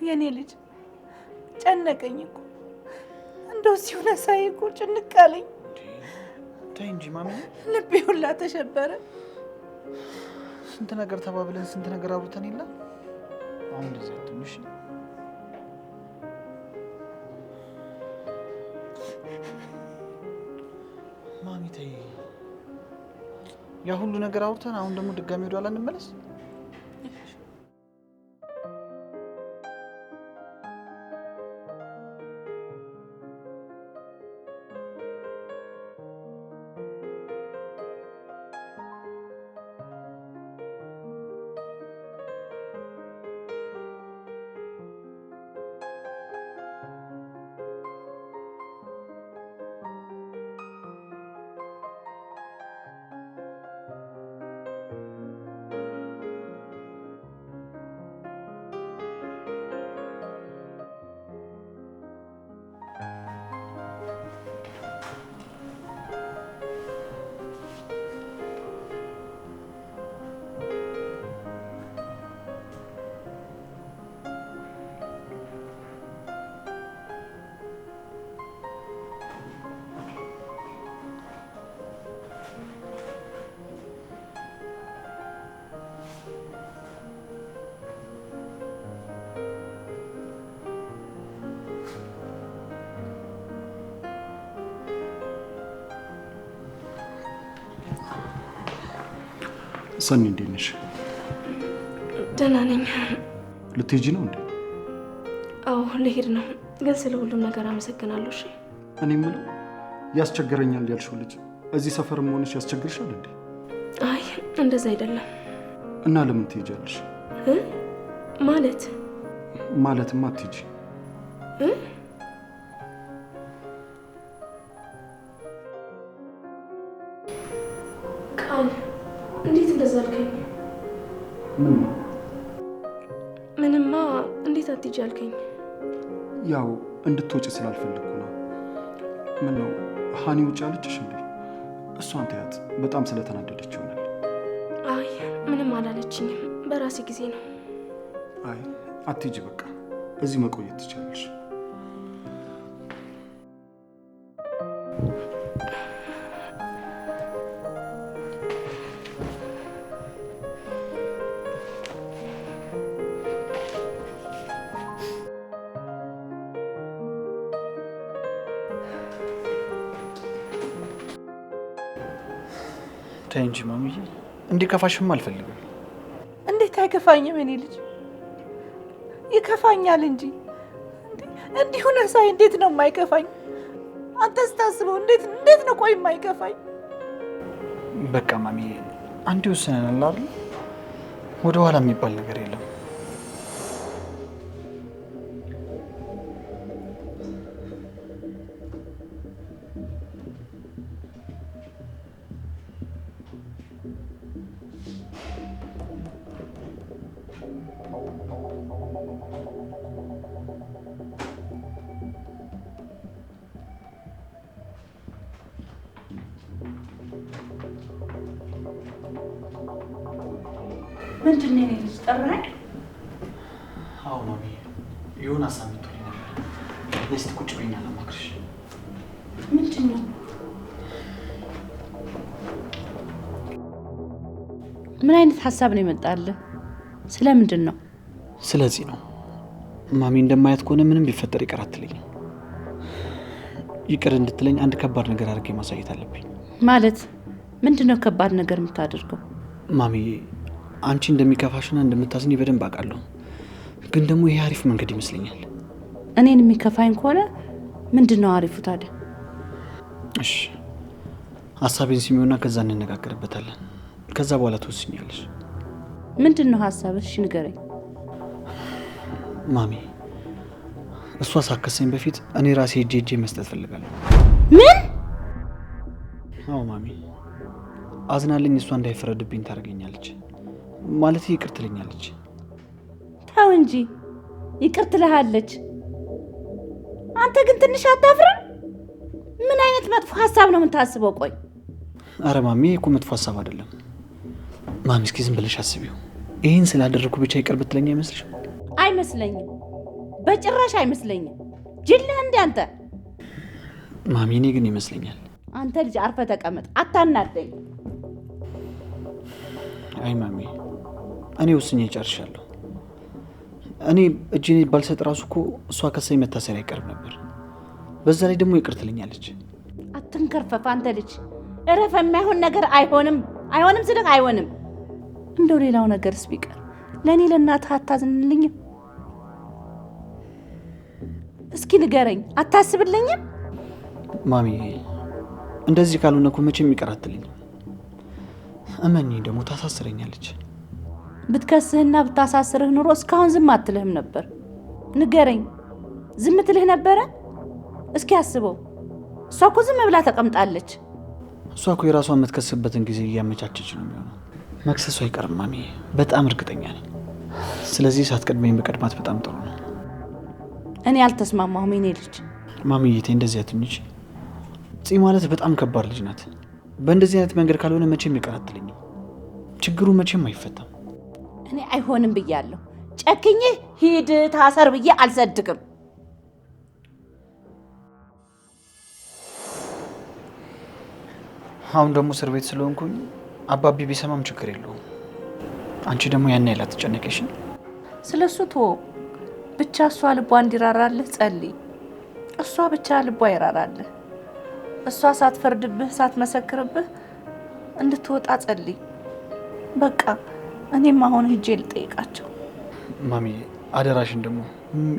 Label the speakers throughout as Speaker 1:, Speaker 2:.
Speaker 1: የኔ ልጅ ጨነቀኝ እኮ እንደው ሲሆነ ሳይ እኮ ጭንቅ አለኝ።
Speaker 2: ተይ እንጂ ማሚ፣
Speaker 1: ልቤ ሁላ ተሸበረ።
Speaker 2: ስንት ነገር ተባብለን ስንት ነገር አውርተን የለ አሁን እንደዚህ ትንሽ ማሚ ተይ። ያ ሁሉ ነገር አውርተን አሁን ደግሞ ድጋሚ ወደ ኋላ እንመለስ? ሰኒ እንዴት ነሽ?
Speaker 3: ደህና ነኝ።
Speaker 2: ልትሄጂ ነው እንዴ?
Speaker 3: አዎ ልሄድ ነው፣ ግን ስለ ሁሉም ነገር አመሰግናለሁ። እሺ
Speaker 2: እኔ የምለው ያስቸግረኛል ያልሽው ልጅ እዚህ ሰፈር መሆንሽ ያስቸግርሻል እንዴ?
Speaker 3: አይ እንደዛ አይደለም።
Speaker 2: እና ለምን ትሄጃለሽ? ማለትማ አትሄጂ።
Speaker 3: ቃል እንዴት እንደዛ አልከኝ? ምንማ እንዴት አትሄጂ አልከኝ?
Speaker 2: ያው እንድትወጪ ስላልፈለኩ ነው። ምን ነው ሃኒ ውጭ አለችሽ እንዴ? እሷን ተያት፣ በጣም ስለተናደደች ይሆናል።
Speaker 3: አይ ምንም አላለችኝም፣ በራሴ ጊዜ ነው።
Speaker 2: አይ አትሄጂ፣ በቃ እዚህ መቆየት ትችላለሽ። ተይ እንጂ ማሚዬ፣ እንዲከፋሽም አልፈልግም።
Speaker 1: እንዴት አይከፋኝም? እኔ ልጅ ይከፋኛል እንጂ እንዲሁ ነሳይ እንዴት ነው የማይከፋኝ? አንተ ስታስበው እንዴት ነው ቆይ የማይከፋኝ?
Speaker 2: በቃ ማሚዬ፣ አንዴ ወሰነናል አይደል? ወደ ኋላ የሚባል ነገር የለም።
Speaker 1: ምንድን ነው ልጅ ጠራኝ?
Speaker 2: አዎ ማሚ፣ የሆነ ሀሳብ መጥቶልኝ ነበር። እስቲ ቁጭ በይና ላማክርሽ።
Speaker 1: ምንድን ነው?
Speaker 4: ምን አይነት ሀሳብ ነው የመጣልህ? ስለምንድን ነው?
Speaker 2: ስለዚህ ነው ማሚ፣ እንደማያት ከሆነ ምንም ቢፈጠር ይቅር አትለኝም። ይቅር እንድትለኝ አንድ ከባድ ነገር አድርጌ ማሳየት አለብኝ።
Speaker 4: ማለት ምንድን ነው ከባድ ነገር የምታደርገው?
Speaker 2: ማሚ፣ አንቺ እንደሚከፋሽና እንደምታዝኝ በደንብ አውቃለሁ፣ ግን ደግሞ ይሄ አሪፍ መንገድ ይመስለኛል።
Speaker 4: እኔን የሚከፋኝ ከሆነ ምንድን ነው አሪፉ ታዲያ?
Speaker 2: እሺ ሀሳቤን ስሚውና ከዛ እንነጋገርበታለን። ከዛ በኋላ ትወስኛለሽ።
Speaker 4: ምንድን ነው ሀሳብሽ? እሺ ንገረኝ።
Speaker 2: ማሚ፣ እሷ ሳከሰኝ በፊት እኔ ራሴ ሄጄ መስጠት ፈልጋለሁ።
Speaker 4: ምን?
Speaker 2: አዎ ማሚ፣ አዝናለኝ እሷ እንዳይፈረድብኝ ታደርገኛለች። ማለት ይቅር ትለኛለች።
Speaker 4: ተው እንጂ ይቅር ትልሃለች። አንተ ግን ትንሽ አታፍርም? ምን አይነት መጥፎ ሀሳብ ነው የምታስበው? ቆይ
Speaker 2: አረ ማሚ፣ እኮ መጥፎ ሀሳብ አይደለም። ማሚ እስኪ ዝም ብለሽ አስቢው። ይህን ስላደረኩ ብቻ ይቅር ብትለኝ አይመስልሽም?
Speaker 4: አይመስለኝም። በጭራሽ አይመስለኝም። ጅል ነህ እንደ አንተ።
Speaker 2: ማሚ እኔ ግን ይመስለኛል።
Speaker 4: አንተ ልጅ አርፈ ተቀመጥ፣ አታናደኝ።
Speaker 2: አይ ማሚ እኔ ወስኜ ጨርሻለሁ። እኔ እጄን ባልሰጥ ራሱ እኮ እሷ ከሰኝ መታሰር አይቀርም ነበር። በዛ ላይ ደግሞ ይቅር ትለኛለች።
Speaker 4: አትንከርፈፍ አንተ ልጅ እረፍ። የማይሆን ነገር አይሆንም ስልህ አይሆንም። እንደው ሌላው ነገርስ ቢቀር ለእኔ ለእናትህ አታዝንልኝም? እስኪ ንገረኝ፣ አታስብልኝም?
Speaker 2: ማሚ እንደዚህ ካልሆነ እኮ መቼም ይቅር አትልኝም። እመኚ ደግሞ ታሳስረኛለች።
Speaker 4: ብትከስህና ብታሳስርህ ኑሮ እስካሁን ዝም አትልህም ነበር። ንገረኝ፣ ዝም ትልህ ነበረ? እስኪ አስበው። እሷ እኮ ዝም ብላ ተቀምጣለች።
Speaker 2: እሷ እኮ የራሷን የምትከስበትን ጊዜ እያመቻቸች ነው የሚሆነው። መክሰሱ አይቀርም ማሚ፣ በጣም እርግጠኛ ነኝ። ስለዚህ ሳትቀድመኝ በቀድማት በጣም ጥሩ ነው።
Speaker 4: እኔ አልተስማማሁም የኔ ልጅ።
Speaker 2: ማሚዬቴ እንደዚህ አትሁኚ። ጽ ማለት በጣም ከባድ ልጅ ናት። በእንደዚህ አይነት መንገድ ካልሆነ መቼም ይቅር አትለኝም። ችግሩ መቼም አይፈታም።
Speaker 4: እኔ አይሆንም ብያለሁ። ጨክኜ ሂድ ታሰር ብዬ አልሰድቅም።
Speaker 2: አሁን ደግሞ እስር ቤት ስለሆንኩኝ አባቢ ቢሰማም ችግር የለውም። አንቺ ደግሞ ያን ያህል አትጨነቂሽ።
Speaker 1: ስለሱ ቶ ብቻ እሷ ልቧ እንዲራራልህ ጸልይ። እሷ ብቻ ልቧ ይራራልህ። እሷ ሳትፈርድብህ ሳትመሰክርብህ እንድትወጣ ጸልይ። በቃ እኔም አሁን ሂጄ ልጠይቃቸው።
Speaker 2: ማሚ አደራሽን ደግሞ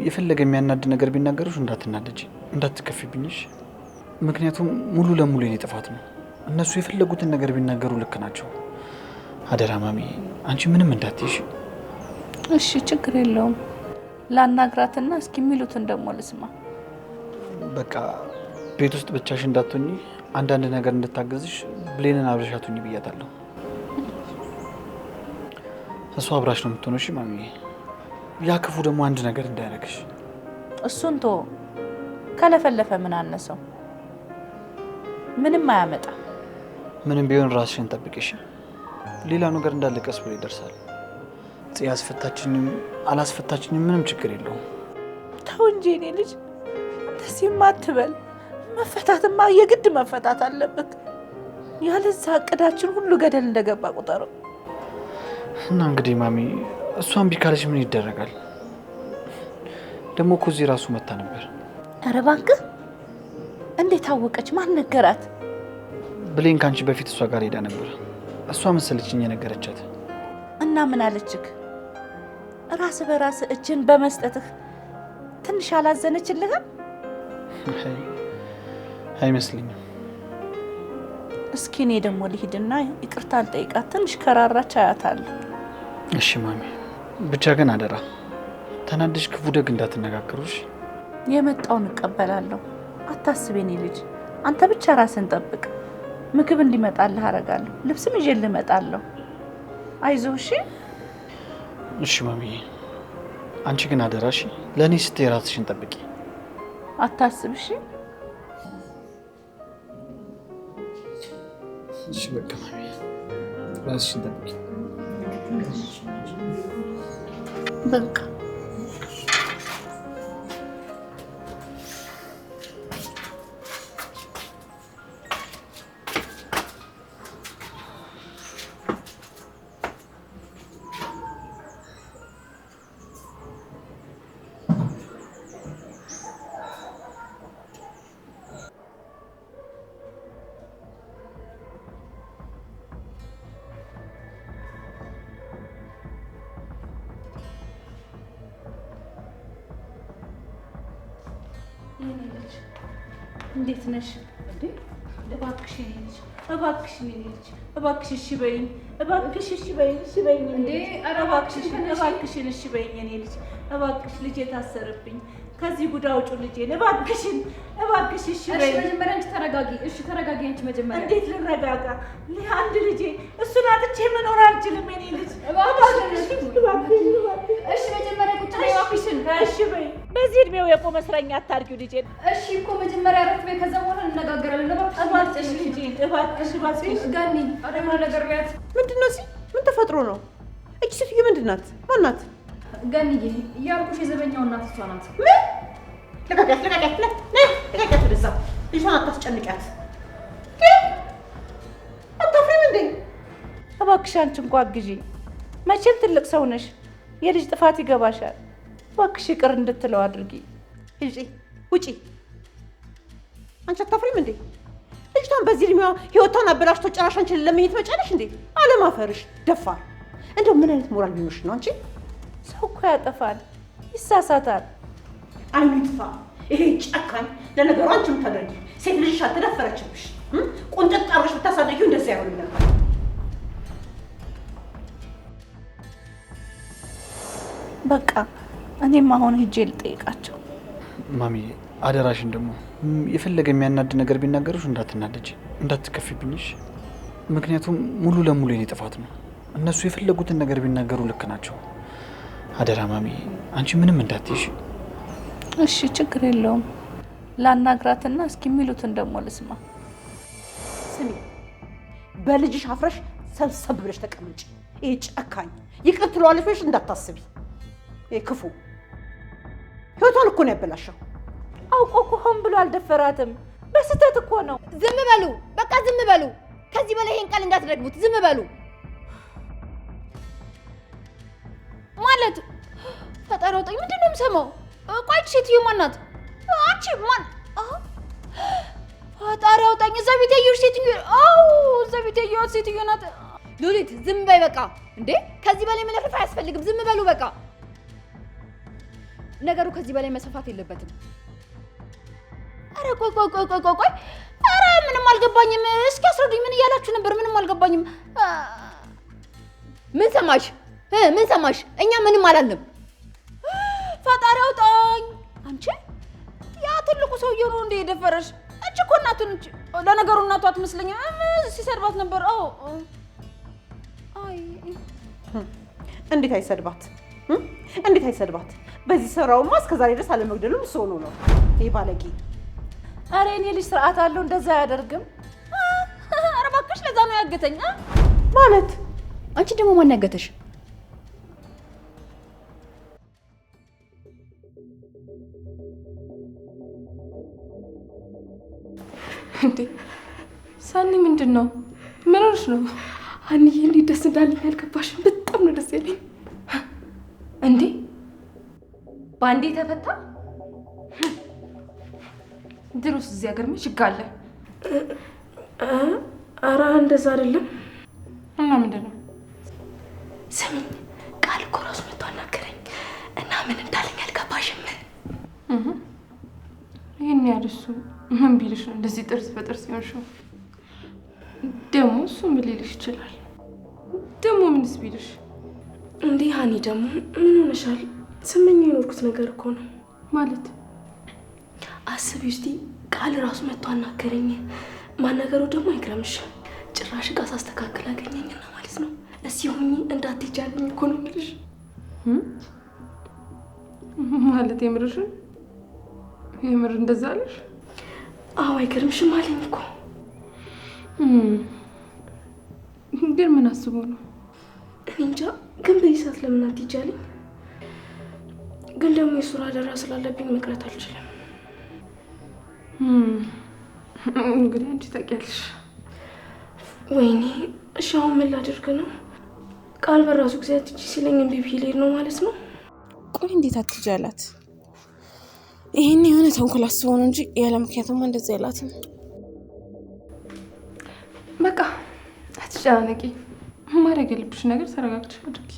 Speaker 2: የፈለገ የሚያናድ ነገር ቢናገሩሽ እንዳትናደጂ፣ እንዳትከፊብኝሽ። ምክንያቱም ሙሉ ለሙሉ የኔ ጥፋት ነው። እነሱ የፈለጉትን ነገር ቢናገሩ ልክ ናቸው። አደራ ማሚ አንቺ ምንም እንዳትይሽ።
Speaker 1: እሺ ችግር የለውም። ላናግራትና እስኪ የሚሉትን ደግሞ ልስማ።
Speaker 2: በቃ ቤት ውስጥ ብቻሽ እንዳትሆኚ አንዳንድ ነገር እንድታገዝሽ ብሌንን አብረሻቱኝ ብያታለሁ። እሷ አብራሽ ነው የምትሆነው። እሺ ማሚ ያ ክፉ ደግሞ አንድ ነገር እንዳያደርግሽ።
Speaker 1: እሱን ቶ ከለፈለፈ ምን አነሰው? ምንም አያመጣ።
Speaker 2: ምንም ቢሆን ራስሽን ጠብቂሽ። ሌላ ነገር እንዳለ ቀስ ብሎ ይደርሳል። ጽ አስፈታችኝም አላስፈታችኝም ምንም ችግር የለውም።
Speaker 1: ተው እንጂ እኔ ልጅ እንደዚህማ አትበል። መፈታትማ የግድ መፈታት አለበት። ያለዛ እቅዳችን ሁሉ ገደል እንደገባ ቁጠረው።
Speaker 2: እና እንግዲህ ማሚ እሷን ቢካለች ምን ይደረጋል? ደግሞ እኮ እዚህ ራሱ መታ ነበር።
Speaker 1: ኧረ እባክህ እንዴት አወቀች? ማን ነገራት?
Speaker 2: ብሌን ካንቺ በፊት እሷ ጋር ሄዳ ነበር። እሷ መሰለችኝ የነገረቻት።
Speaker 1: እና ምን አለችክ? ራስ በራስ እጅን በመስጠትህ ትንሽ አላዘነችልህም?
Speaker 2: አይመስልኝም።
Speaker 1: እስኪ እኔ ደግሞ ልሂድና ይቅርታ ልጠይቃት። ትንሽ ከራራች አያታለሁ።
Speaker 2: እሺ ማሚ ብቻ ግን አደራ ተናደሽ ክፉ ደግ እንዳትነጋገሩሽ።
Speaker 1: የመጣውን እቀበላለሁ። አታስብ የኔ ልጅ። አንተ ብቻ ራስን ጠብቅ። ምግብ እንዲመጣልህ አደርጋለሁ። ልብስም ይዤልህ እመጣለሁ። አይዞህ እሺ?
Speaker 2: እሺ ማሚዬ አንቺ ግን አደራ እሺ፣ ለእኔ ስትይ ራስሽን ጠብቂ።
Speaker 1: አታስብ እሺ?
Speaker 2: እሺ በቃ ማሚዬ ራስሽን ጠብቂ።
Speaker 1: በቃ እንዴት ነሽ? እባክሽ የኔ ልጅ እባክሽ የኔ ልጅ እባክሽ እሺ በይኝ። እባክሽ እሺ በይኝ። እሺ በይኝ እንዴ! እባክሽን እሺ በይኝ የኔ ልጅ እባክሽ። ልጄ ታሰርብኝ። ከዚህ ጉድ አውጪው ልጄን እባክሽን። እባክሽ እሺ በይኝ።
Speaker 3: እሺ መጀመሪያ አንቺ ተረጋጊ። እሺ ተረጋጊ አንቺ መጀመሪያ።
Speaker 1: እንዴት ልረጋጋ? አንድ ልጄ እሱን አጥቼ መኖር አልችልም የኔ ልጅ።
Speaker 3: እሺ መጀመሪያ ቁጭ በይ እባክሽን።
Speaker 1: እሺ በይ። በዚህ እድሜው የቆመ እስረኛ አታርጊው ልጄን።
Speaker 3: እሺ እኮ መጀመሪያ ረፍ በይ፣ ከዛ በኋላ እንነጋገራለን።
Speaker 1: እባክሽ ልጄን እባክሽ
Speaker 3: ጋኒ አደማ ነገር ቢያት
Speaker 5: ምንድን ነው እዚህ? ምን ተፈጥሮ ነው? እቺ ሴትዮ ምንድን ናት? ማናት? ገንዬ ያልኩሽ የዘበኛው እናት እሷ ናት።
Speaker 1: ምን? ልቀቂያት ወደዛ። ልጅቷን አታስጨንቂያት። አታፍሪም እንዴ?
Speaker 4: እባክሽ አንቺ እንኳ አግዢ። መቼም ትልቅ ሰው ነሽ፣ የልጅ ጥፋት ይገባሻል። እባክሽ ይቅር እንድትለው አድርጊ።
Speaker 1: ሂጂ፣ ውጪ። አንቺ አታፍሪም እንዴ? ልጅቷን በዚህ እድሜዋ ህይወቷን አበላሽቶ ጭራሽ አንቺን ለመኝት መጫለሽ እንዴ? አለማፈርሽ ደፋር። እንደው ምን አይነት ሞራል ቢኖርሽ ነው አንቺ?
Speaker 4: ሰው እኮ ያጠፋል፣ ይሳሳታል።
Speaker 1: አይኑ ይጥፋ ይሄ ጨካኝ። ለነገሩ አንቺ የምታደርጊ ሴት ልጅሽ አልተደፈረችብሽ። ቁንጥጥ አድርገሽ ብታሳደጊው እንደዚህ አይሆንም ነበር።
Speaker 4: በቃ እኔም አሁን ሂጄ ልጠይቃቸው።
Speaker 2: ማሚ አደራሽን ደግሞ የፈለገ የሚያናድ ነገር ቢናገሩሽ እንዳትናደጂ፣ እንዳትከፊብኝሽ። ምክንያቱም ሙሉ ለሙሉ የኔ ጥፋት ነው። እነሱ የፈለጉትን ነገር ቢናገሩ ልክ ናቸው። አደራ ማሚ አንቺ ምንም እንዳትይሽ።
Speaker 4: እሺ ችግር የለውም። ላናግራትና እስኪ የሚሉትን ደግሞ ልስማ።
Speaker 1: ስሚ በልጅሽ አፍረሽ ሰብሰብ ብለሽ ተቀመጪ። ይሄ ጨካኝ ይቅር ትለዋለሽ ብለሽ እንዳታስቢ። ይሄ ክፉ ህይወቷን እኮ ነው ያበላሸው።
Speaker 4: አውቆ እኮ ሆን ብሎ አልደፈራትም፣ በስህተት እኮ ነው።
Speaker 5: ዝም በሉ በቃ ዝም በሉ። ከዚህ በላይ ይሄን ቃል እንዳትደግሙት። ዝም በሉ ማለት ፈጣሪ ወጣኝ። ምንድን ነው የምሰማው? ቆይ ሴትዮ ማን ናት? አንቺ ማን? ፈጣሪ አውጣኝ። እዛ ቤት ያየሁሽ ሴትዮ? አዎ እዛ ቤት ያየኋት ሴትዮ ናት። ሉሊት ዝም በይ በቃ። እንዴ ከዚህ በላይ መለፍለፍ አያስፈልግም። ዝም በሉ በቃ። ነገሩ ከዚህ በላይ መስፋፋት የለበትም። አረ ቆይ አረ ምንም አልገባኝም። እስኪ አስረዱኝ። ምን እያላችሁ ነበር? ምንም አልገባኝም። ምን ሰማሽ? ምን ሰማሽ? እኛ ምንም አላልንም። ፈጣሪ አውጣኝ። አንቺ ያ ትልቁ ሰውዬው ነው እንደ የደፈረሽ? እቺ እኮ እናቱ ነች። ለነገሩ እናቷ አትመስለኝም። ሲሰድባት ነበር። አዎ አይ
Speaker 1: እንዴት አይሰድባት? እንዴት አይሰድባት? በዚህ ስራውማ እስከዛሬ ድረስ አለመግደሉም እሱ ሆኖ ነው። ይሄ ባለጌ።
Speaker 4: አረ እኔ ልጅ ስርዓት አለው፣ እንደዛ አያደርግም።
Speaker 5: አረ እባክሽ ለዛ ነው ያገተኝ
Speaker 1: ማለት።
Speaker 5: አንቺ ደግሞ ማን ያገተሽ?
Speaker 3: እንዴ ሳኒ ምንድን ነው? ምን ሆነሽ ነው? አንዬ እንዴት ደስ እንዳለኝ አልገባሽም? በጣም ነው ደስ ያለኝ። እንዴ ባንዴ ተፈታ? ድሮስ እዚህ ሀገር ምን ችግር አለ? ኧረ እንደዛ አይደለም። እና ምንድን ነው? ስሚኝ ቃል እኮ እራሱ መጥቶ አናገረኝ እና ምን እንዳለኝ አልገባሽም? ይህን ያህል እሱ ምን ቢልሽ ነው እንደዚህ ጥርስ በጥርስ ይሆንሽው? ደግሞ እሱ ምን ሊልሽ ይችላል? ደግሞ ምንስ ቢልሽ? እንዴ ሀኒ ደግሞ ምን ሆነሻል? ስመኝ የኖርኩት ነገር እኮ ነው። ማለት አስቢ እስቲ ቃል ራሱ መጥቶ አናገረኝ። ማናገሩ ደግሞ አይግረምሽ። ጭራሽ ዕቃ ሳስተካክል አገኘኝና ማለት ነው እስኪ ሁኚ እንዳትሄጃለኝ እኮ ነው የምልሽ። ማለት የምርሽን? የምር እንደዛ አለሽ? አዎ አይገርምሽም አለኝ እኮ። ግን ምን አስቦ ነው? እኔ እንጃ። ግን በዚህ ሰዓት ለምን አትሄጃለኝ? ግን ደግሞ የሱራ አደራ ስላለብኝ መቅረት አልችልም። እንግዲህ አንቺ ታውቂያለሽ። ወይኔ እሺ አሁን ምን ላደርግ ነው? ቃል በራሱ ጊዜ አትሄጂ ሲለኝ እምቢ ብዬ ልሄድ ነው ማለት ነው?
Speaker 6: ቆይ እንዴት አትሄጃላት? ይሄን የሆነ ተንኮል አስበው ነው እንጂ ያለ ምክንያቱማ እንደዚህ አይላትም።
Speaker 3: በቃ አትጨናነቂ። ማድረግ የለብሽ ነገር ተረጋግተሽ አድርጊ።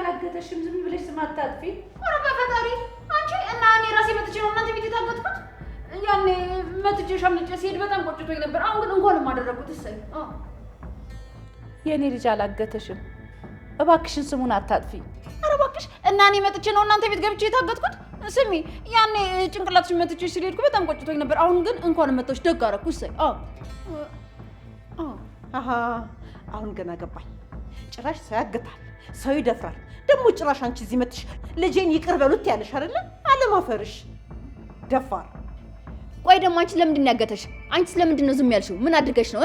Speaker 4: አላገተሽም። ዝም ብለሽ ስም አታጥፊ።
Speaker 5: ኧረ በፈጣሪ አንቺ እና እኔ ራሴ መጥቼ ነው እናንተ ቤት የታገትኩት። ያኔ መጥቼ ሻምልጬ ሲሄድ በጣም ቆጭቶኝ ነበር። አሁን ግን እንኳንም አደረኩት። እሰይ
Speaker 4: የኔ ልጅ አላገተሽም። እባክሽን ስሙን አታጥፊ።
Speaker 5: ኧረ እባክሽ እና እኔ መጥቼ ነው እናንተ ቤት ገብቼ የታገትኩት? ስሚ ያኔ ጭንቅላትሽ መጥቼ ስለሄድኩ በጣም ቆጭቶኝ ነበር። አሁን ግን እንኳን መጥተሽ ደግ አደረኩሽ። ሰይ
Speaker 7: አሃ አሁን ገና ገባኝ። ጭራሽ ሰው ያግታል፣ ሰው ይደፍራል። ደግሞ ጭራሽ አንቺ እዚህ መጥሽ ልጄን ይቅር በሉት ያለሽ አይደለ? አለማፈርሽ ደፋር።
Speaker 5: ቆይ ደግሞ አንቺ ለምንድን ነው ያገተሽ? አንቺ ስለምንድን ነው ዝም ያልሽው? ምን አድርገሽ ነው?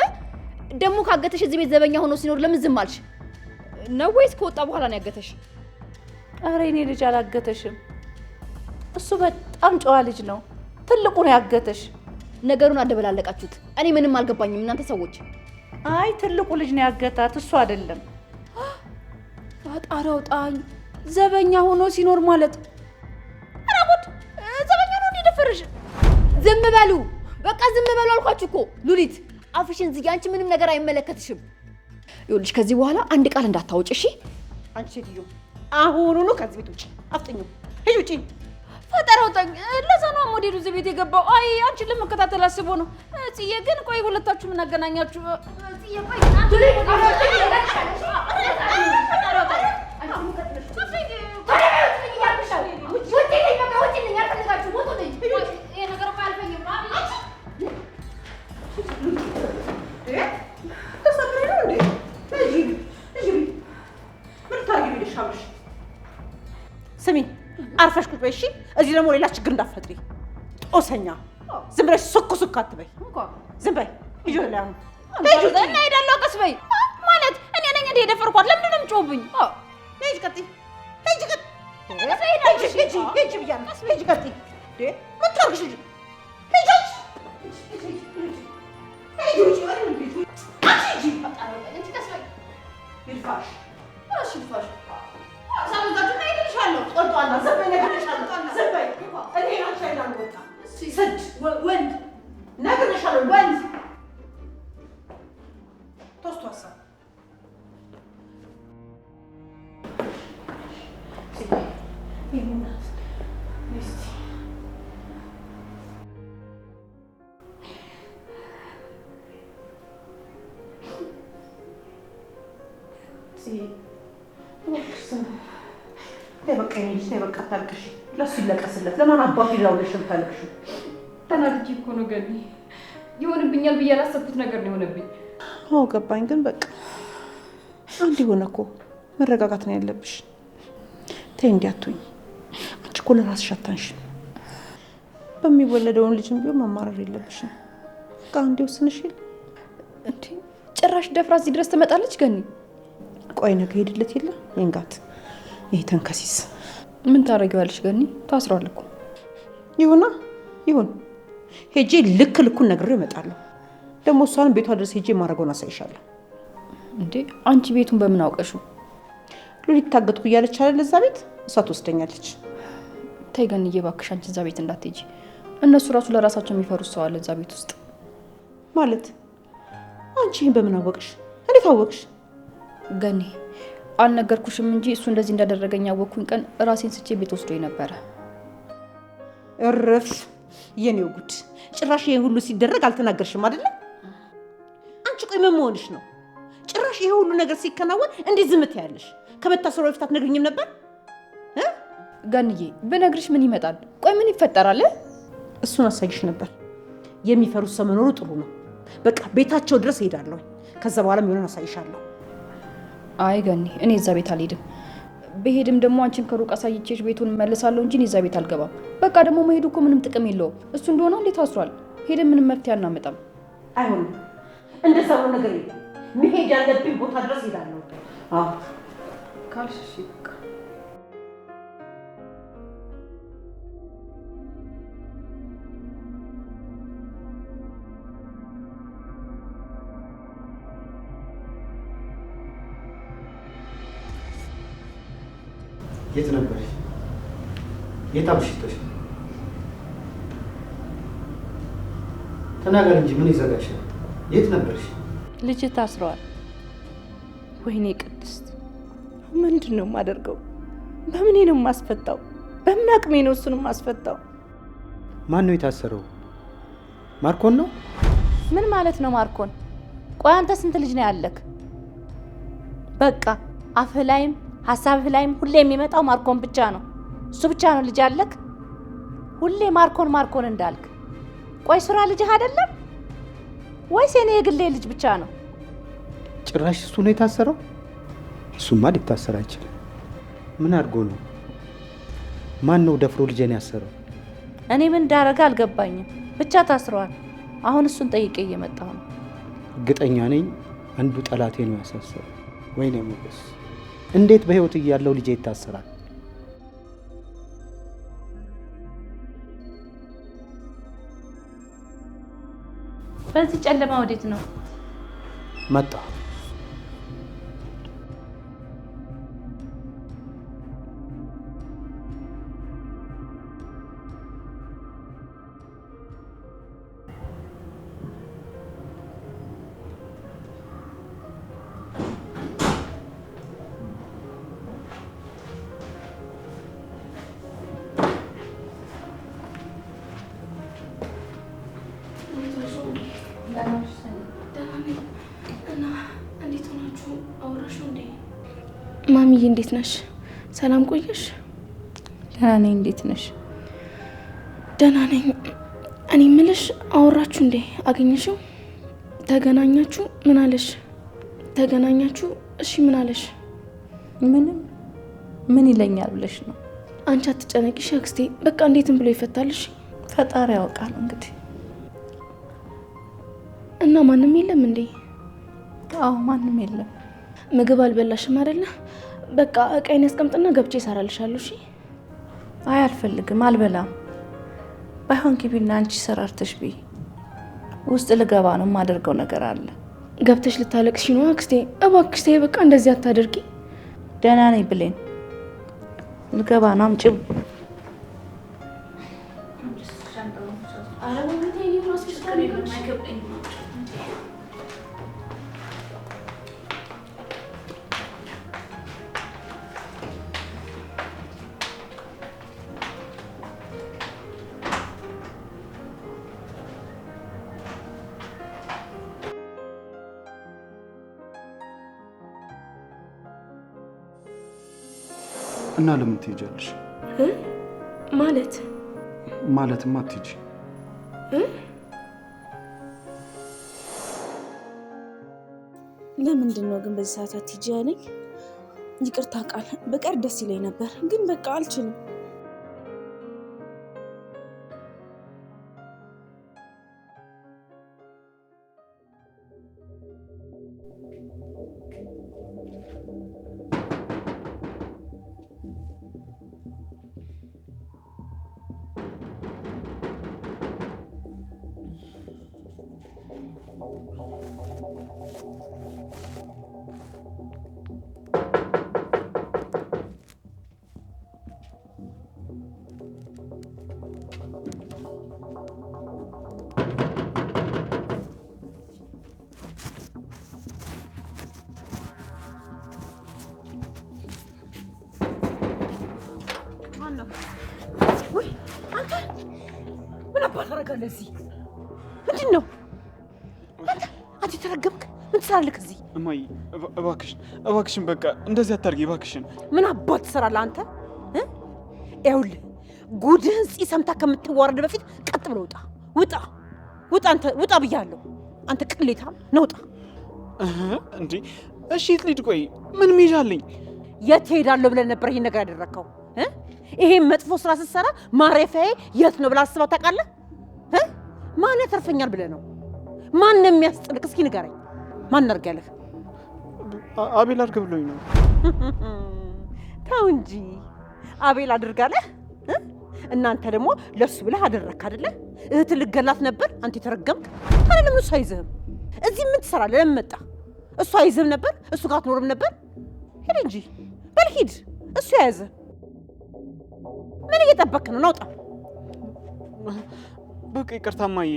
Speaker 5: ደግሞ ካገተሽ እዚህ ቤት ዘበኛ ሆኖ ሲኖር ለምን ዝም አልሽ? ነው ወይስ ከወጣ በኋላ ነው ያገተሽ?
Speaker 4: ኧረ የኔ ልጅ አላገተሽም። እሱ በጣም ጨዋ ልጅ ነው። ትልቁ ነው ያገተሽ።
Speaker 5: ነገሩን አደበላለቃችሁት። እኔ ምንም አልገባኝም እናንተ ሰዎች።
Speaker 4: አይ ትልቁ ልጅ ነው ያገታት፣ እሱ አይደለም።
Speaker 5: ፈጣሪ አውጣኝ። ዘበኛ ሆኖ ሲኖር ማለት ኧረ ጉድ! ዘበኛ ነው እንዴ ደፈረሽ? ዝም በሉ በቃ ዝም በሉ አልኳችሁ እኮ። ሉሊት አፍሽን ዝጊ። አንቺ ምንም ነገር አይመለከትሽም። ይኸውልሽ ከዚህ በኋላ አንድ ቃል እንዳታወጭ እሺ?
Speaker 7: አንቺ ሴትዮ አሁኑኑ ከዚህ ቤት ውጪ! አፍጥኙ! ሂጂ ውጪ!
Speaker 5: ፈጠራ አውጣኝ። ለዛ ነው ሞዴሉ እዚህ ቤት የገባው። አይ አንቺን ለመከታተል አስቦ ነው። ጽዬ ግን ቆይ ሁለታችሁ ምን አገናኛችሁ? ጽዬ ቆይ
Speaker 7: ስሚ አርፈሽ ቁጭ በይ እሺ። እዚህ ደግሞ ሌላ ችግር እንዳትፈጥሪ ጦሰኛ። ዝም ብለሽ ሱክ ሱክ አትበይ። ዝም በይ ሂጂ ወደ ላይ አሁን
Speaker 5: እና ሄዳለሁ። ቀስ በይ ማለት እኔ ነኝ እንደ የደፈርኳት። ለምንድን ነው የምትጮህብኝ?
Speaker 7: ሂጂ ቀጥይ፣ ሂጂ ቀጥይ፣ ሂጂ ብያለሁ። ሂጂ ቀጥይ። ምን ታርግሽ? ሂጂ በቃ ታልቅሽ። ለሱ ይለቀስለት። ለማን አባቱ ይላውልሽ እንፈልግሽ?
Speaker 3: ተናድጄ እኮ ነው ገኒ። ይሆንብኛል ብዬ ያላሰብኩት ነገር ነው የሆነብኝ።
Speaker 7: አዎ ገባኝ። ግን በቃ አንድ ሆነ እኮ መረጋጋት ነው ያለብሽ። ተይ እንዲህ አትሁኝ። አንቺ እኮ ለራስሽ አታንሽም። በሚወለደውን ልጅም ቢሆን መማረር የለብሽም። በቃ አንዴ ወስንሽ የለ
Speaker 3: እንዴ? ጭራሽ ደፍራ እዚህ ድረስ ትመጣለች ገኒ።
Speaker 7: ቆይ ነገ ሄድለት የለ ይንጋት። ይሄ ተንከሲስ
Speaker 3: ምን ታደርጊዋለሽ ገኒ? ታስሯል እኮ።
Speaker 7: ይሁን ሄጄ ልክ ልኩን ነግሬው እመጣለሁ። ደግሞ እሷንም ቤቷ ድረስ ሄጄ ማድረገውን አሳይሻለሁ።
Speaker 3: እንዴ አንቺ ቤቱን በምን አውቀሽው?
Speaker 7: ሉሊት ታገትኩ እያለች አይደል እዛ ቤት? እሷ ትወስደኛለች።
Speaker 3: ተይ ገኒዬ እባክሽ አንቺ እዛ ቤት እንዳትሄጂ። እነሱ ራሱ ለራሳቸው የሚፈሩት ሰው አለ እዛ ቤት ውስጥ።
Speaker 7: ማለት አንቺ ይሄን በምን አወቅሽ? እንዴት አወቅሽ?
Speaker 3: ገኒ አልነገርኩሽም እንጂ እሱ እንደዚህ እንዳደረገኝ ያወቅኩኝ ቀን ራሴን ስቼ ቤት ወስዶኝ ነበረ።
Speaker 7: እርፍ የኔው ጉድ! ጭራሽ ይሄን ሁሉ ሲደረግ አልተናገርሽም አይደለ? አንቺ ቆይ ምን መሆንሽ ነው? ጭራሽ ይሄ ሁሉ ነገር ሲከናወን እንዴት ዝም ትያለሽ? ከመታሰሩ በፊት አትነግሪኝም ነበር?
Speaker 3: ገኒዬ ብነግርሽ ምን ይመጣል? ቆይ ምን ይፈጠራል?
Speaker 7: እሱን አሳይሽ ነበር። የሚፈሩት ሰው መኖሩ ጥሩ ነው። በቃ ቤታቸው ድረስ ሄዳለሁ። ከዛ በኋላ የሚሆነውን አሳይሻለሁ።
Speaker 3: አይ ገኒ እኔ እዛ ቤት አልሄድም። በሄድም ደግሞ አንቺን ከሩቅ አሳይቼሽ ቤቱን እመልሳለሁ እንጂ እኔ እዛ ቤት አልገባም። በቃ ደግሞ መሄዱ እኮ ምንም ጥቅም የለውም። እሱ እንደሆነ እንዴት አስሯል። ሄደን ምንም መፍትሄ አናመጣም።
Speaker 7: አይሆንም። እንደዛ ነው ነገር የለም። መሄድ ያለብኝ ቦታ ድረስ ሄዳለሁ። አዎ
Speaker 3: ካልሽ በቃ
Speaker 2: የት ነበርሽ? የት አምሽተሽ? ተናገር እንጂ ምን ይዘጋሻል? የት ነበርሽ?
Speaker 4: ልጅ ታስሯል። ወይኔ ቅድስት፣ ምንድን ነው የማደርገው? በምኔ ነው የማስፈታው? በምን አቅሜ ነው እሱን የማስፈታው?
Speaker 2: ማን ነው የታሰረው? ማርኮን ነው?
Speaker 4: ምን ማለት ነው ማርኮን? ቆይ አንተ ስንት ልጅ ነው ያለክ? በቃ አፍህ ላይም ሀሳብህ ላይም ሁሌ የሚመጣው ማርኮን ብቻ ነው። እሱ ብቻ ነው ልጅ አለክ? ሁሌ ማርኮን እንዳልክ። ቆይ ሱራ ልጅህ አይደለም ወይስ የኔ የግሌ ልጅ ብቻ ነው?
Speaker 8: ጭራሽ እሱ ነው የታሰረው? እሱማ ሊታሰር አይችልም። ምን አድርጎ ነው? ማን ነው ደፍሮ ልጄን ያሰረው?
Speaker 4: እኔ ምን እንዳረገ አልገባኝም። ብቻ ታስረዋል። አሁን እሱን ጠይቄ እየመጣሁ ነው።
Speaker 8: እርግጠኛ ነኝ አንዱ ጠላቴ ነው ያሳሰረው። ወይኔ ሞገስ፣ እንዴት በህይወት እያለው ልጄ ይታሰራል?
Speaker 4: በዚህ ጨለማ ወዴት ነው?
Speaker 8: መጣ።
Speaker 3: ማሚዬ እንዴት ነሽ? ሰላም ቆየሽ?
Speaker 4: ደህና ነኝ። እንዴት ነሽ?
Speaker 3: ደህና ነኝ። እኔ ምልሽ አወራችሁ እንዴ? አገኘሽው? ተገናኛችሁ? ምን አለሽ? ተገናኛችሁ? እሺ ምን አለሽ?
Speaker 4: ምንም። ምን ይለኛል ብለሽ ነው?
Speaker 3: አንቺ አትጨነቂሽ አክስቴ። በቃ እንዴትም ብሎ ይፈታልሽ።
Speaker 4: ፈጣሪ ያውቃል እንግዲህ።
Speaker 3: እና ማንም የለም እንዴ?
Speaker 4: አዎ ማንም የለም።
Speaker 3: ምግብ አልበላሽም አይደለ? በቃ እቃዬን ያስቀምጥና ገብቼ እሰራልሻለሁ። እሺ?
Speaker 4: አይ አልፈልግም፣ አልበላም። ባይሆን ግቢና አንቺ ሰራርተሽ ብይ። ውስጥ ልገባ ነው፣ የማደርገው ነገር አለ።
Speaker 3: ገብተሽ ልታለቅሽ ነው አክስቴ? እባክሽ ተይ፣ በቃ እንደዚህ አታደርጊ።
Speaker 4: ደህና ነኝ ብሌን፣ ልገባ ነው። አምጪ።
Speaker 2: እና ለምን ትሄጃለሽ? ማለትማ አትሄጂ።
Speaker 6: ለምንድን ነው ግን በዚህ ሰዓት አትሄጂ ያለኝ? ይቅርታ ቃል በቀር ደስ ይለኝ ነበር፣ ግን በቃ አልችልም።
Speaker 7: ወይ አንተ ምን አባት ታደርጋለህ እዚህ? ምንድን ነው አንተ ተረገምክ? ምን ትሰራለህ እዚህ?
Speaker 2: እማዬ እባክሽን በቃ እንደዚህ አታርጊ እባክሽን።
Speaker 7: ምን አባት ትሰራለህ አንተ? ይኸውልህ ጉድህን ፂ ሰምታ ከምትዋረድ በፊት ቀጥ ብለህ ውጣ ውጣ ውጣ! አንተ ውጣ ብያለሁ። አንተ ቅሌታም ነውጣ!
Speaker 2: እንዴ እሺ ልሂድ። ቆይ ምን ሄዳለኝ?
Speaker 7: የት ሄዳለሁ ብለህ ነበር ይሄን ነገር ያደረከው? ይሄ መጥፎ ስራ ስትሰራ ማረፊያዬ የት ነው ብለህ አስበህ ታውቃለህ? ማን ያተርፈኛል ብለህ ነው? ማን ነው የሚያስጥልቅ? እስኪ ንገረኝ። ማን አድርጊያለህ?
Speaker 2: አቤል አድርግ ብሎኝ ነው።
Speaker 7: ተው እንጂ አቤል አድርጋለህ። እናንተ ደግሞ ለሱ ብለህ አደረክ አይደለ? እህትህ ልገላት ነበር አንተ የተረገምክ። ታዲያ ለምን እሱ አይዝህም? እዚህ ምን ትሰራለህ? ለምን መጣ? እሱ አይዝህም ነበር? እሱ ጋር አትኖርም ነበር? ሂድ እንጂ በል ሂድ። እሱ ያዝህ። ምን እየጠበክ ነው? ናውጣ።
Speaker 2: በቃ ይቅርታ እማዬ፣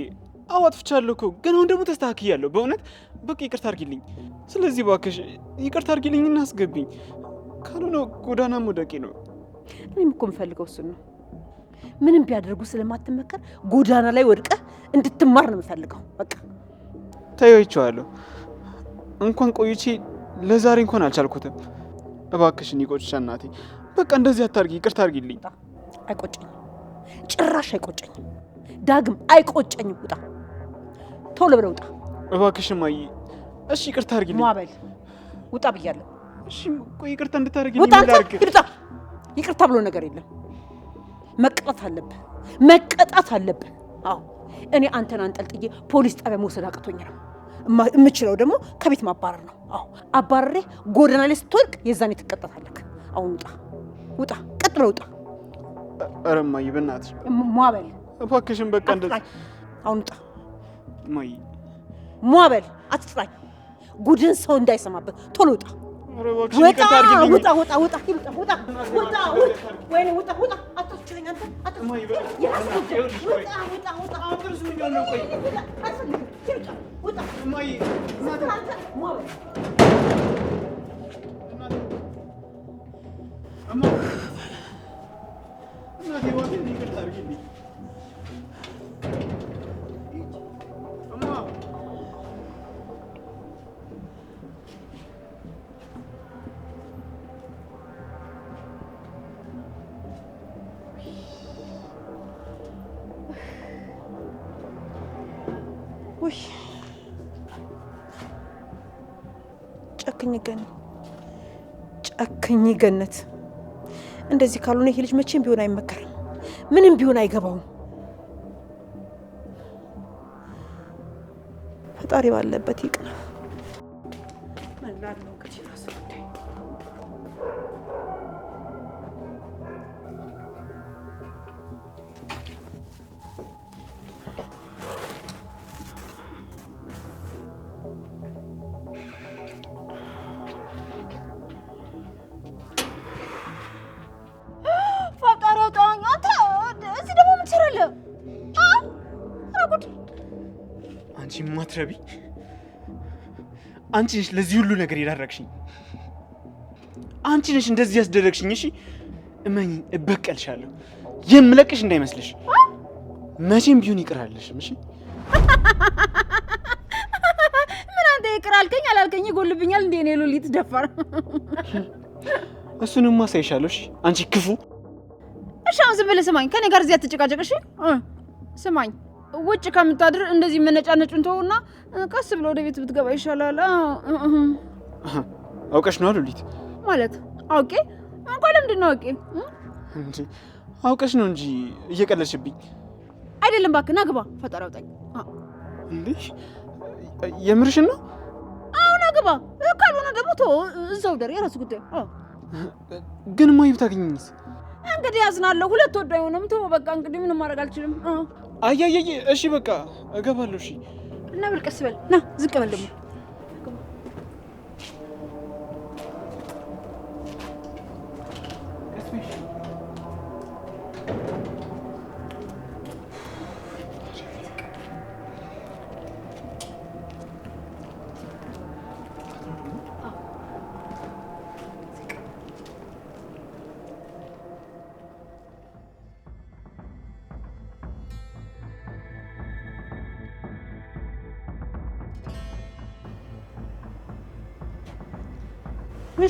Speaker 2: አዎ አጥፍቻለሁ እኮ፣ ግን አሁን ደግሞ ተስተካክያለሁ። በእውነት በቃ ይቅርታ አድርጊልኝ። ስለዚህ እባክሽ ይቅርታ አድርጊልኝና አስገቢኝ። ካልሆነ ጎዳና መውደቄ ነው።
Speaker 7: እኔም እኮ የምፈልገው እሱን ነው። ምንም ቢያደርጉ ስለማትመከር ጎዳና ላይ ወድቀህ እንድትማር ነው የምፈልገው። በቃ
Speaker 2: ተይዋለሁ። እንኳን ቆይቼ ለዛሬ እንኳን አልቻልኩትም። እባክሽን ይቆጭሻል እናቴ። በቃ እንደዚህ አታርጊ፣ ይቅርታ አርጊልኝ።
Speaker 7: አይቆጨኝም፣ ጭራሽ አይቆጨኝም። ዳግም አይቆጨኝም። ውጣ፣ ቶሎ ብለህ ውጣ።
Speaker 2: እባክሽን እማዬ። እሺ ይቅርታ አርጊልኝ።
Speaker 7: ማበል ውጣ ብያለሁ።
Speaker 2: እሺ ቆይ ይቅርታ እንድታርጊልኝ
Speaker 7: ውጣ። ይቅርታ ይቅርታ ብሎ ነገር የለም። መቀጣት አለብህ፣ መቀጣት አለብህ። አዎ እኔ አንተን አንጠልጥዬ ፖሊስ ጣቢያ መውሰድ አቅቶኝ ነው። የምችለው ደግሞ ከቤት ማባረር ነው። አዎ አባረሬ ጎዳና ላይ ስትወድቅ የዛኔ ትቀጣታለህ። አሁን ውጣ፣ ውጣ፣ ቀጥ ብለህ ውጣ።
Speaker 2: ኧረ እማዬ በእናትሽ
Speaker 7: ሟበል
Speaker 2: እባክሽን በቃ እንደዚህ።
Speaker 7: አሁን ውጣ
Speaker 2: እማዬ።
Speaker 7: ሟበል አትጥራኝ፣ ጉድን ሰው እንዳይሰማበት ቶሎ ውጣ።
Speaker 2: ኧረ እባክሽን ይቅርታ አርጊልኝ።
Speaker 7: ውጣ፣ ውጣ፣ ውጣ፣ ውጣ፣ ውጣ፣ ውጣ፣ ወይኔ ውጣ፣ ውጣ። አትወስደኝ አንተ፣
Speaker 2: እማዬ
Speaker 7: ውጣ፣ ውጣ፣ ውጣ።
Speaker 2: አትርሱኛለሁ። ቆይ
Speaker 7: ውጣ
Speaker 2: እማዬ።
Speaker 7: አንተ ሟበል
Speaker 2: እናቴ እባክሽን ይቅርታ አርጊልኝ። እማ
Speaker 7: ውይ ጨክኝ ገነት፣ ጨክኝ ገነት። እንደዚህ ካልሆነ ይሄ ልጅ መቼም ቢሆን አይመከርም፣ ምንም ቢሆን አይገባውም። ፈጣሪ ባለበት ይቅና። መላለው እንግዲህ ራሱ ጉዳይ።
Speaker 2: አንቺ ማትረቢ፣ አንቺ ነሽ ለዚህ ሁሉ ነገር የዳረግሽኝ። አንቺ ነሽ እንደዚህ ያስደረግሽኝ። እሺ እመኚኝ፣ እበቀልሻለሁ። የምለቅሽ እንዳይመስልሽ። መቼም ቢሆን ይቅራልሽም። እሺ
Speaker 5: ምን አንተ ይቅር አልከኝ አላልከኝ ይጎልብኛል እንዴ? እኔ ሉሊት ደፋር።
Speaker 2: እሱንማ ሳይሻለሽ አንቺ ክፉ።
Speaker 5: እሺ አሁን ዝም ብለህ ስማኝ፣ ከኔ ጋር እዚህ አትጨቃጨቅ። እሺ ስማኝ፣ ውጭ ከምታድር እንደዚህ መነጫነጩን ተውና ቀስ ብሎ ወደ ቤት ብትገባ ይሻላል።
Speaker 2: አውቀሽ ነው ሉሊት?
Speaker 5: ማለት አውቄ እንኳን ለምንድን ነው አውቄ
Speaker 2: እንጂ አውቀሽ ነው እንጂ እየቀለድሽብኝ
Speaker 5: አይደለም። እባክህ ና ግባ፣ ፈጠራ አውጣኝ።
Speaker 2: እንዴ የምርሽን ነው?
Speaker 5: አሁን ግባ፣ ካልሆነ ደግሞ ተው እዛው ደር፣ የራሱ ጉዳይ።
Speaker 2: ግን ማይ ብታገኝኝስ?
Speaker 5: እንግዲህ ያዝናለሁ። ሁለት ወዶ አይሆንም። ተው በቃ እንግዲህ ምንም ማድረግ አልችልም።
Speaker 2: አያያየ እሺ በቃ እገባለሁ። እሺ
Speaker 5: እና በል ቀስ በል ና፣ ዝቅ በል ደግሞ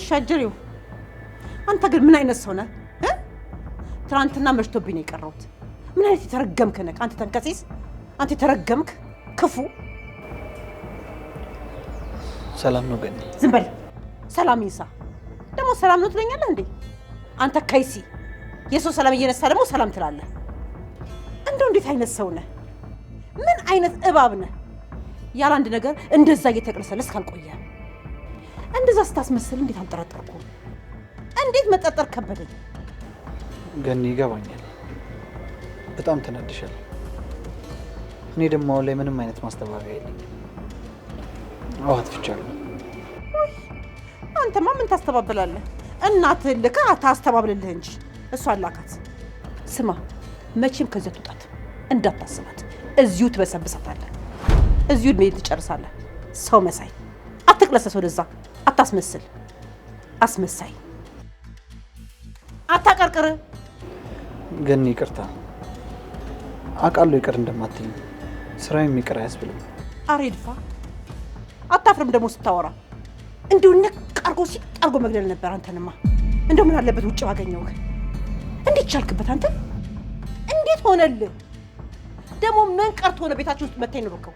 Speaker 7: ሻጀሪው። አንተ ግን ምን አይነት ሰው ነህ? ትናንትና መሽቶብኝ ነው የቀረሁት። ምን አይነት የተረገምክ ነህ አንተ ተንከሲስ! አንተ የተረገምክ ክፉ።
Speaker 2: ሰላም ነው ገኒ?
Speaker 7: ዝም በል። ሰላም ይንሳ። ደግሞ ሰላም ነው ትለኛለህ እንዴ? አንተ ከይሲ፣ የሰው ሰላም እየነሳ ደግሞ ሰላም ትላለህ። እንደው እንዴት አይነት ሰው ነህ? ምን አይነት እባብ ነህ? ያለ አንድ ነገር እንደዛ እየተቀለሰለስ ካልቆየ እንደዛ ስታስመስል እንዴት አልጠረጠርኩም? እንዴት መጠርጠር ከበደኝ?
Speaker 2: ገኒ ይገባኛል፣ በጣም ተናድሻል። እኔ ደግሞ አሁን ላይ ምንም አይነት ማስተባበያ የለኝም። አዎ አጥፍቻለሁ።
Speaker 7: አንተማ ምን ታስተባብላለህ? እናትህ ልካ ታስተባብልልህ እንጂ እሷ አላካት። ስማ፣ መቼም ከዚያ ትውጣት እንዳታስባት። እዚሁ ትበሰብሳታለህ፣ እዚሁ እድሜ ትጨርሳለህ። ሰው መሳይ አትቅለሰስ፣ ወደዛ አታስመስል። አስመሳይ አታቀርቅር።
Speaker 2: ገኒ ይቅርታ፣ አውቃለሁ ይቅር እንደማትይኝ። ስራዬም ይቅር አያስብልም።
Speaker 7: አሬ ድፋ፣ አታፍርም ደግሞ ስታወራ? እንዲሁ ንቅ አርጎ መግደል ነበር። አንተንማ እንደው ምን አለበት ውጭ ባገኘውህ። እንዴት ቻልክበት አንተ? እንዴት ሆነልህ? ደግሞ ምን ቀርቶ ነው ቤታችን ውስጥ መተኝ ነው?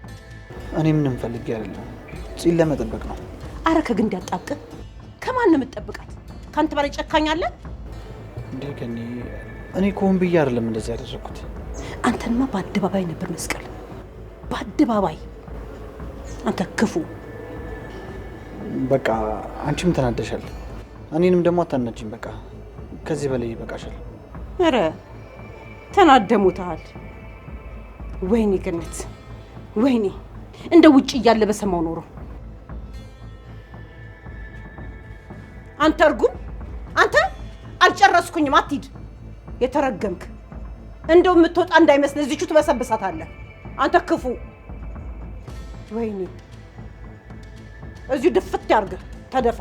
Speaker 2: እኔ ምንም ፈልጌ አይደለም፣ ፂን ለመጠበቅ ነው።
Speaker 7: አረ ከግንድ ያጣብቅ። ከማን ነው የምትጠብቃት? ከአንተ በላይ ጨካኝ አለ
Speaker 2: እንዴ? እኔ ከሆን ብዬ አይደለም እንደዚህ ያደረኩት።
Speaker 7: አንተንማ በአደባባይ ነበር መስቀል፣ በአደባባይ። አንተ ክፉ።
Speaker 2: በቃ አንቺም ተናደሻል፣ እኔንም ደግሞ አታናጅኝ። በቃ ከዚህ በላይ ይበቃሻል።
Speaker 7: አረ ተናደሙታል። ወይኔ ገነት፣ ወይኔ እንደ ውጭ እያለ በሰማው ኖሮ። አንተ እርጉም፣ አንተ አልጨረስኩኝም፣ አትሂድ። የተረገምክ እንደው የምትወጣ እንዳይመስል እዚቹ ትበሰብሳታለህ። አንተ ክፉ። ወይኔ እዚሁ ድፍት ያርገህ፣ ተደፋ።